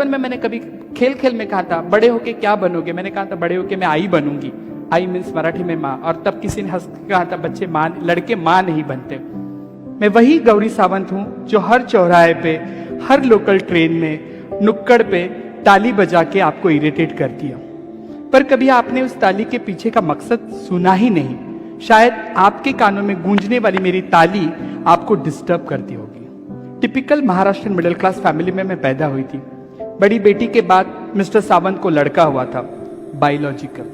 बचपन में मैंने कभी खेल खेल में कहा था बड़े होके क्या बनोगे, मैंने कहा था बड़े होके मैं आई बनूंगी। आई मीन्स मराठी में माँ, और तब किसी ने हंस के कहा था बच्चे माँ, लड़के माँ नहीं बनते। मैं वही गौरी सावंत हूं जो हर चौराहे पे, हर लोकल ट्रेन में, नुक्कड़ पे ताली बजा के आपको इरिटेट करती है, पर कभी आपने उस ताली के पीछे का मकसद सुना ही नहीं। शायद आपके कानों में गूंजने वाली मेरी ताली आपको डिस्टर्ब करती होगी। Typical Maharashtra middle class family में मैं पैदा हुई थी। बड़ी बेटी के बाद मिस्टर सावंत को लड़का हुआ था, बायोलॉजिकल।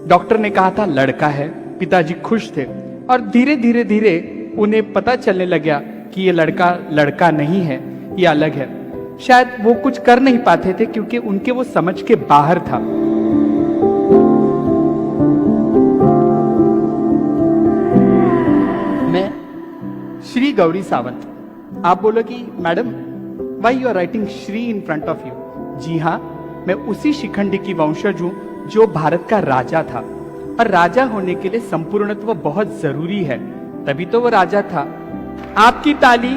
डॉक्टर ने कहा था लड़का है, पिताजी खुश थे, और धीरे धीरे धीरे उन्हें पता चलने लगा कि ये लड़का लड़का नहीं है, ये अलग है। शायद वो कुछ कर नहीं पाते थे क्योंकि उनके वो समझ के बाहर था। मैं श्री गौरी सावंत। आप बोलोगी madam why you are writing Shri in front of you? जी हाँ, मैं उसी शिखंडी की वंशज हूं जो भारत का राजा था, और राजा होने के लिए संपूर्णत्व बहुत जरूरी है, तभी तो वो राजा था। आपकी ताली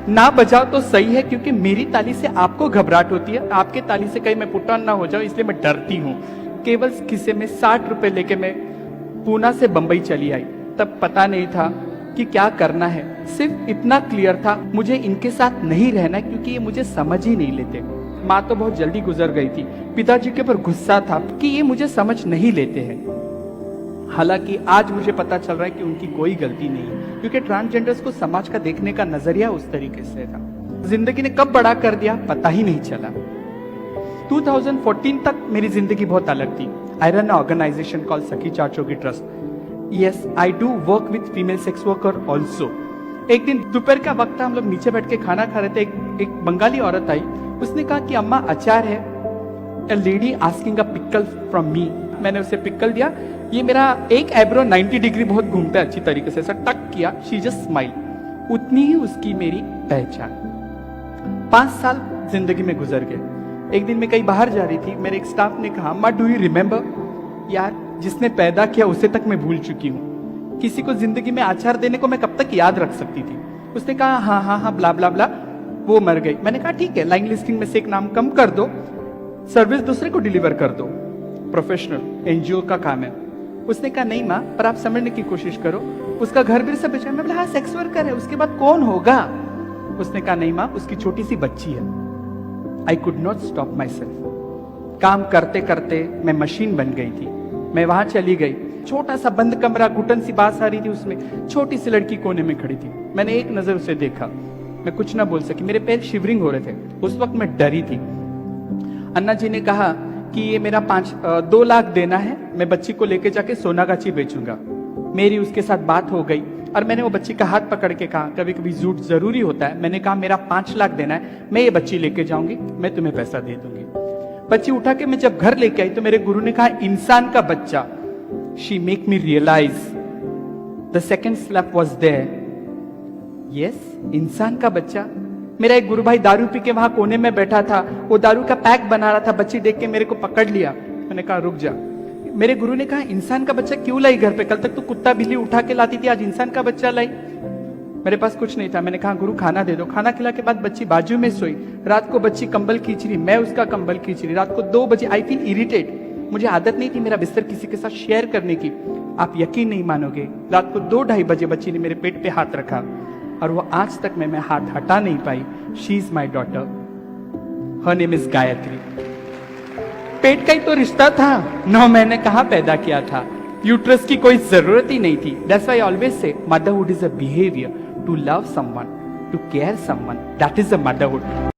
ना बजाओ तो सही है, क्योंकि मेरी ताली से आपको घबराहट होती है, आपके ताली से कहीं मैं पुट ऑन ना हो जाऊं, इसलिए मैं डरती हूं। केवल किसी में 60 रुपए लेके मैं पूना से बंबई चली आई, तब पता नहीं था कि क्या करना है। सिर्फ इतना क्लियर था मुझे इनके साथ नहीं रहना, क्योंकि ये मुझे समझ ही नहीं लेते। माँ तो बहुत जल्दी गुजर गई थी, पिताजी के ऊपर गुस्सा था कि ये मुझे समझ नहीं लेते हैं। हालांकि आज मुझे पता चल रहा है कि उनकी कोई गलती नहीं है, क्योंकि ट्रांसजेंडर्स को समाज का देखने का नजरिया उस तरीके से था। जिंदगी ने कब बड़ा कर दिया पता ही नहीं चला। 2014 तक मेरी जिंदगी बहुत अलग थी। I run organisation called Sakhi Chachogi Trust. Yes, I do work with female sex worker also. एक दिन दोपहर का वक्त था, हम लोग नीचे बैठ के खाना खा रहे थे। एक बंगाली औरत आई, उसने कहा कि अम्मा अचार है। A lady asking a pickle from me। मैंने उसे पिकल दिया। ये मेरा एक आईब्रो 90 डिग्री बहुत घूमता है अच्छी तरीके से, टक किया, शी जस्ट स्माइल। उतनी ही उसकी मेरी पहचान। 5 साल जिंदगी में गुजर गए। एक दिन मैं कहीं बाहर जा रही थी, मेरे एक स्टाफ ने कहा अम्मा डू यू रिमेम्बर? यार, जिसने पैदा किया उसे तक मैं भूल चुकी हूँ, किसी को जिंदगी में आचार देने को मैं कब तक याद रख सकती थी। उसने कहा हाँ हाँ हाँ ब्ला ब्ला ब्ला, वो मर गई। मैंने कहा ठीक है, लाइन लिस्टिंग में से एक नाम कम कर दो, सर्विस दूसरे को डिलीवर कर दो, प्रोफेशनल एनजीओ का काम है। उसने कहा नहीं माँ, पर आप समझने की कोशिश करो, उसका घर भी सब बेचा। मैं बोला हाँ सेक्स वर्कर है, उसके बाद कौन होगा? उसने कहा नहीं माँ, उसकी छोटी सी बच्ची है। I could not stop my self. काम करते करते मैं मशीन बन गई थी। मैं वहां चली गई, छोटा सा बंद कमरा, घुटन सी बात आ रही थी, उसमें छोटी सी लड़की कोने में खड़ी थी। मैंने एक नजर उसे देखा, मैं कुछ ना बोल सकी, मेरे पैर शिवरिंग हो रहे थे। उस वक्त मैं डरी थी। अन्ना जी ने कहा कि ये मेरा 2 लाख देना है, मैं बच्ची को लेके जाके सोनागाची बेचूंगा। मेरी उसके साथ बात हो गई और मैंने वो बच्ची का हाथ पकड़ के कहा, कभी कभी झूठ जरूरी होता है। मैंने कहा मेरा 5 लाख देना है, मैं ये बच्ची लेके जाऊंगी, मैं तुम्हें पैसा दे दूंगी। बच्ची उठा के मैं जब घर लेके आई तो मेरे गुरु ने कहा इंसान का बच्चा। She make me realise the second slap was there. Yes, इंसान का बच्चा। मेरा एक गुरु भाई दारू पी के वहां कोने में बैठा था, वो दारू का पैक बना रहा था। बच्ची देख के मेरे को पकड़ लिया। मैंने कहा रुक जा। मेरे गुरु ने कहा इंसान का बच्चा क्यों लाई घर पे? कल तक तो कुत्ता बिल्ली उठा के लाती थी, आज इंसान का बच्चा लाई। मेरे पास कुछ नहीं था। मैंने कहा गुरु खाना दे दो। खाना खिला के बाद बच्ची बाजू में सोई। रात को बच्ची कंबल खींच रही, मैं उसका कंबल खींच रही। रात को 2 बजे आई फील इरिटेट। मुझे आदत नहीं थी मेरा बिस्तर किसी के साथ शेयर करने की। आप यकीन नहीं मानोगे, रात को 2-2:30 बजे बच्ची ने मेरे पेट पे हाथ रखा और वो आज तक मैं हाथ हटा नहीं पाई। She is my daughter, her name is Gayatri. पेट का ही तो रिश्ता था, 9 महीने कहाँ पैदा किया था, यूट्रस की कोई जरूरत ही नहीं थी। That's why I always say motherhood is a behaviour, to love someone, to care someone, that is a motherhood.